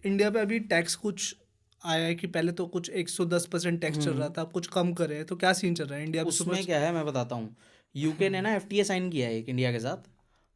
India पे अभी tax कुछ आया है कि पहले तो कुछ 110% टैक्स चल रहा था, अब कुछ कम करे हैं, तो क्या सीन चल रहा है इंडिया में उसमें क्या है मैं बताता हूँ। यूके ने ना एफटीए साइन किया है एक इंडिया के साथ।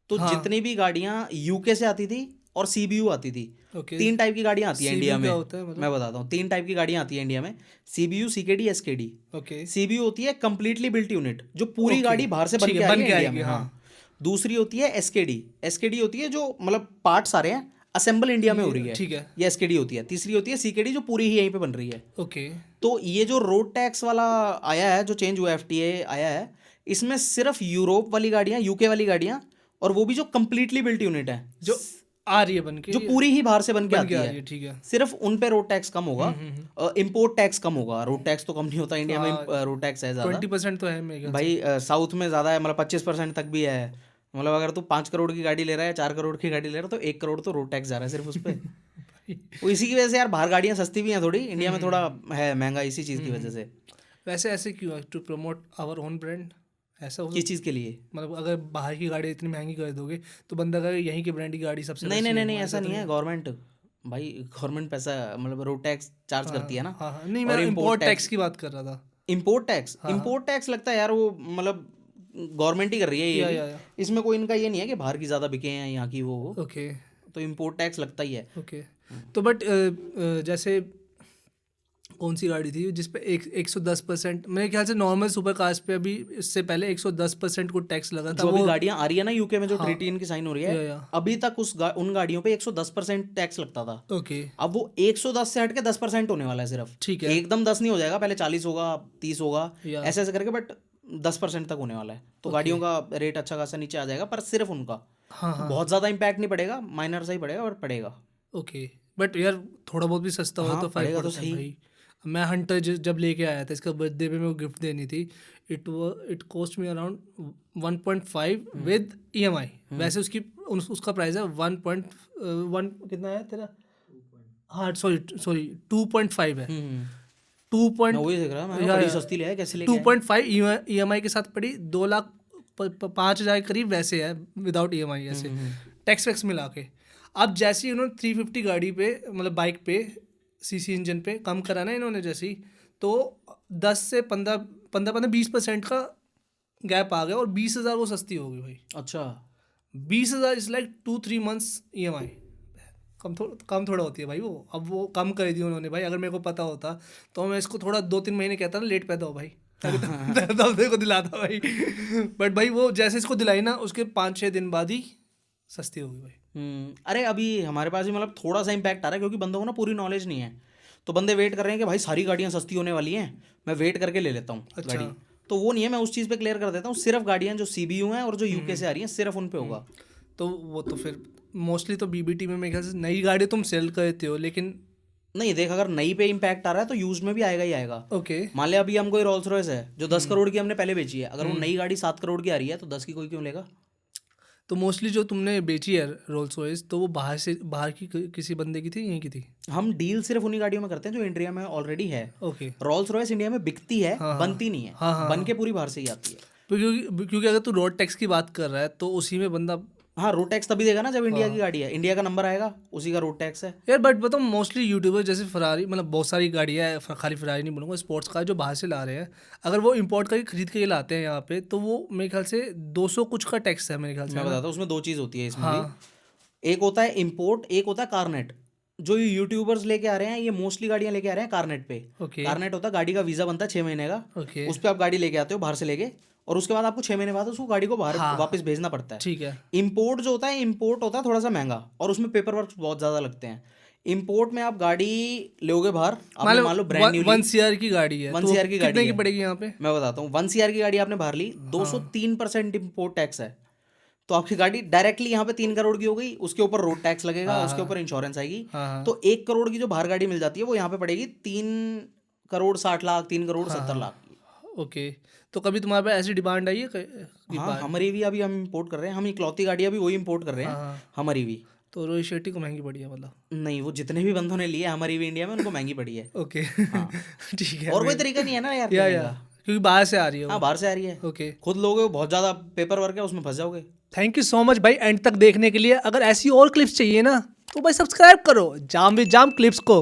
तो हाँ जितनी भी गाड़ियाँ यूके से आती थी और सीबीयू आती थी, ओके। 3 टाइप की गाड़ियाँ आती हैं इंडिया सीबीयू क्या में। होता है मैं मतलब? बताता हूँ, 3 टाइप की गाड़ियाँ आती हैं इंडिया में, CBU, CKD, SKD. Okay CBU होती है कंप्लीटली बिल्ट यूनिट, जो पूरी ओके गाड़ी बाहर से बन ठीक के है, आ रही बन है के इंडिया आएगी में। हाँ। हाँ। दूसरी होती है एसकेडी। एसकेडी होती है जो मतलब पार्ट सारे हैं असेंबल इंडिया में हो रही ये है, ठीक है ये एसकेडी होती है। तीसरी होती है सीकेडी, जो पूरी ही यहीं पे बन रही है। ओके तो ये जो रोड टैक्स वाला आया है, जो चेंज हुआ एफटीए आया है, इसमें सिर्फ यूरोप वाली गाड़ियाँ, यूके वाली गाड़ियाँ, और वो भी जो कंप्लीटली बिल्ट यूनिट है, जो आ रही है बन के जो ये पूरी ही बाहर से बन के बन के आती आ है, रही है ठीक है। सिर्फ उन पे रोड टैक्स कम होगा। इम्पोर्ट टैक्स कम होगा, रोड टैक्स तो कम नहीं होता इंडिया में, हाँ रोड टैक्स है ज़्यादा। 20% तो है मेरे ख्याल से। भाई साउथ में ज़्यादा है, मतलब 25% तक भी है। मतलब अगर तू 5 करोड़ की गाड़ी ले रहा है, 4 करोड़ की गाड़ी ले रहा है, तो 1 करोड़ तो रोड टैक्स जा रहा है सिर्फ उस पर। वो इसी की वजह से यार बाहर गाड़ियाँ सस्ती भी हैं थोड़ी, इंडिया में थोड़ा है महंगा इसी चीज़ की वजह से। वैसे ऐसे क्यों है? To promote our own brand, ऐसा हो किस चीज़ के लिए? मतलब अगर बाहर की गाड़ी इतनी महंगी कर दोगे तो बंदा कहेगा यहीं के ब्रांड की गाड़ी सबसे नहीं बेस्ट नहीं है, नहीं नहीं, वो ऐसा ऐसा तो नहीं नहीं है। है। गवर्नमेंट, भाई गवर्नमेंट पैसा मतलब रोड टैक्स चार्ज हाँ करती है ना। हाँ हाँ, नहीं और मैं इम्पोर्ट इम्पोर्ट टैक्स टैक्स, की बात कर रहा था। इम्पोर्ट टैक्स, हाँ हाँ इम्पोर्ट टैक्स लगता है यार वो मतलब गवर्नमेंट ही कर रही है ये भी। या इसमें कोई इनका ये नहीं है कि बाहर की ज़्यादा बिके हैं यहाँ की वो हो। ओके तो इम्पोर्ट टैक्स लगता ही है। ओके। तो बट जैसे कौन सी गाड़ी थी जिस पे 110% मेरे ख्याल से नॉर्मल सुपर कार्स पे अभी इससे पहले 110% को टैक्स लगा था जो अभी वो। गाड़ियाँ आ रही है ना यूके में, जो हाँ ट्रीटी इनकी साइन हो रही है, या अभी तक उन गाड़ियों पे 110% टैक्स लगता था। ओके अब वो 110 से हट के 10% होने वाला है सिर्फ। ठीक है एकदम 10 नहीं हो जाएगा, पहले 40 होगा, 30 होगा, या ऐसे ऐसे करके, बट 10% तक होने वाला है। तो ओके गाड़ियों का रेट अच्छा खासा नीचे आ जाएगा, पर सिर्फ उनका। हाँ तो हाँ बहुत ज़्यादा इम्पैक्ट नहीं पड़ेगा, माइनर सा ही पड़ेगा, बट पड़ेगा। ओके। बट यार थोड़ा बहुत भी सस्ता हो हाँ तो फर्क पड़ेगा तो पड़ता है सही। भाई। मैं हंटर जब लेके आया था इसका बर्थडे पे, मेरे को गिफ्ट देनी थी। It cost me around 1.5 with EMI। वैसे उसका प्राइस है 1.1 कितना है तेरा? हाँ सॉरी सॉरी 2.5 है। हम्म। टू मैं पॉइंट वही देख रहा, मैं कहा या बड़ी सस्ती ले आए, कैसे लेके टू आए? पॉइंट फाइव EMI के साथ पड़ी 2 लाख 5 हज़ार के करीब वैसे है विदाउट EMI ऐसे, टैक्स वैक्स मिला के। अब जैसे ही उन्होंने 350 गाड़ी पे मतलब बाइक पे CC इंजन पे कम करा ना इन्होंने जैसे ही, तो 10 से 15-20% का गैप आ गया और 20,000 वो सस्ती हो गई भाई। अच्छा। 20,000 इज लाइक 2-3 months EMI। कम थोड़ा होती है भाई वो। अब वो कम कर दी उन्होंने भाई, अगर मेरे को पता होता तो मैं इसको थोड़ा 2-3 महीने कहता ना लेट पैदा हो भाई, ताकि तब मेरे को दिलाता भाई। बट भाई वो जैसे इसको दिलाई ना उसके 5-6 दिन बाद ही सस्ती हो गई भाई। अरे अभी हमारे पास भी मतलब थोड़ा सा इम्पैक्ट आ रहा है, क्योंकि बंदों को ना पूरी नॉलेज नहीं है। तो बंदे वेट कर रहे हैं कि भाई सारी गाड़ियाँ सस्ती होने वाली हैं, मैं वेट करके ले लेता हूँ अच्छा। गाड़ी। तो वो नहीं है, मैं उस चीज़ पे क्लियर कर देता हूँ। सिर्फ गाड़ियाँ जो सीबीयू हैं और जो यूके से आ रही हैं, सिर्फ उन पे होगा। तो वो तो फिर मोस्टली तो BBT में मेरे ख्याल से नई गाड़ी तुम सेल करते हो, लेकिन नहीं देख, अगर नई पे इम्पैक्ट आ रहा है तो यूज में भी आएगा ही आएगा। ओके मान लिया अभी हम कोई रोल्स रॉयस है जो 10 करोड़ की हमने पहले बेची है, अगर वो नई गाड़ी 7 करोड़ की आ रही है, तो 10 की कोई क्यों लेगा? तो मोस्टली जो तुमने बेची है रोल्स रॉयस तो वो बाहर की किसी बंदे की थी, यहीं की थी? हम डील सिर्फ उन्हीं गाड़ियों में करते हैं जो इंडिया में ऑलरेडी है। ओके रोल्स रॉयस इंडिया में बिकती है, हाँ बनती नहीं है। हाँ हाँ बन के हाँ। पूरी बाहर से ही आती है। क्योंकि अगर तू रोड टैक्स की बात कर रहा है तो उसी में बंदा। हाँ, रोड टैक्स तभी देगा ना जब इंडिया की हाँ गाड़ी है, इंडिया का नंबर आएगा, उसी का रोड टैक्स है। यार बट बताओ मोस्टली यूट्यूबर जैसे फरारी, मतलब बहुत सारी गाड़ियाँ हैं, खाली फरारी नहीं बोलूँगा, स्पोर्ट्स कार जो बाहर से ला रहे हैं, अगर वो इंपोर्ट करके खरीद के ये लाते हैं यहाँ पे तो वो मेरे ख्याल से 200 कुछ का टैक्स है मेरे ख्याल से, मैं है ना? बताता हूँ, उसमें दो चीज़ होती है इसमें भी। हाँ एक होता है इम्पोर्ट, एक होता है कारनेट। जो ये यूट्यूबर्स लेके आ रहे हैं, ये मोस्टली गाड़ियाँ लेके आ रहे हैं कारनेट पे। ओके कारनेट होता है गाड़ी का वीज़ा बनता है 6 महीने का, ओके उस पर आप गाड़ी लेके आते हो बाहर से लेके, और उसके बाद आपको 6 महीने बाद उसको गाड़ी को बाहर हाँ वापस भेजना पड़ता है। ठीक है इम्पोर्ट जो होता है, इम्पोर्ट होता है थोड़ा सा महंगा, और उसमें पेपर वर्क बहुत ज़्यादा लगते हैं। इम्पोर्ट में आप गाड़ी लोगे बाहर, आपने मान लो ब्रांड न्यू ली, 1 CR की गाड़ी है 1 तो वो CR की गाड़ी कितने की है। पड़ेगी यहाँ पे? मैं बताता हूँ, 1 CR की गाड़ी आपने बाहर ली, हाँ 203% इम्पोर्ट टैक्स है। तो आपकी गाड़ी डायरेक्टली यहाँ पे 3 करोड़ की हो गई, उसके ऊपर रोड टैक्स लगेगा, हाँ उसके हाँ ऊपर इंश्योरेंस आएगी। हाँ हाँ तो 1 करोड़ की जो बाहर गाड़ी मिल जाती है वो यहाँ पे पड़ेगी 3 करोड़ 60 लाख, 3 करोड़ 70 लाख की। ओके। तो कभी तुम्हारे पास ऐसी डिमांड आई है कि हाँ, हमारी भी अभी हम इंपोर्ट कर रहे हैं, हम इकलौती गाड़ियाँ भी वही इंपोर्ट कर रहे हाँ हैं, हाँ। हमारी भी। तो रोहित शेट्टी को महंगी पड़ी है मतलब? नहीं, वो जितने भी बंदों ने लिए हमारी भी इंडिया में, उनको महंगी पड़ी है। ओके हाँ। ठीक है और कोई तरीका नहीं है ना यार या लेने का। क्योंकि बाहर से आ रही है हाँ, वो। बाहर से आ रही है, ओके खुद लोगे बहुत ज़्यादा पेपर वर्क है, उसमें फंस जाओगे। थैंक यू सो मच भाई एंड तक देखने के लिए। अगर ऐसी और क्लिप्स चाहिए ना तो भाई सब्सक्राइब करो जाम विद जाम क्लिप्स को।